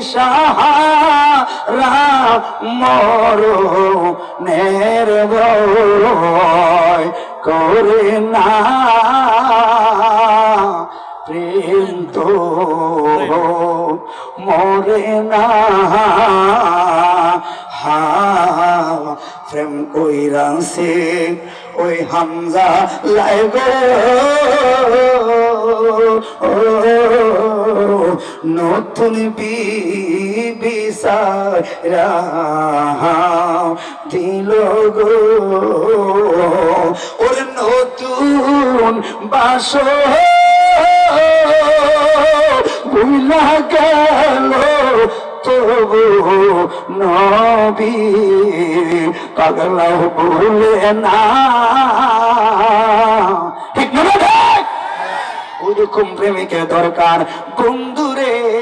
দিশাহারা মরণের ভয় করে না প্রেম তো মরে না হা প্রেম কইরাছে ওই হামজা লাইগো নতুন বিবি সারা দিল গো ওর নতুন বাসো ভুলা গেল তবু নবী পাগলা ভুলে না ঠিক না ওইরকম প্রেমিকের দরকার।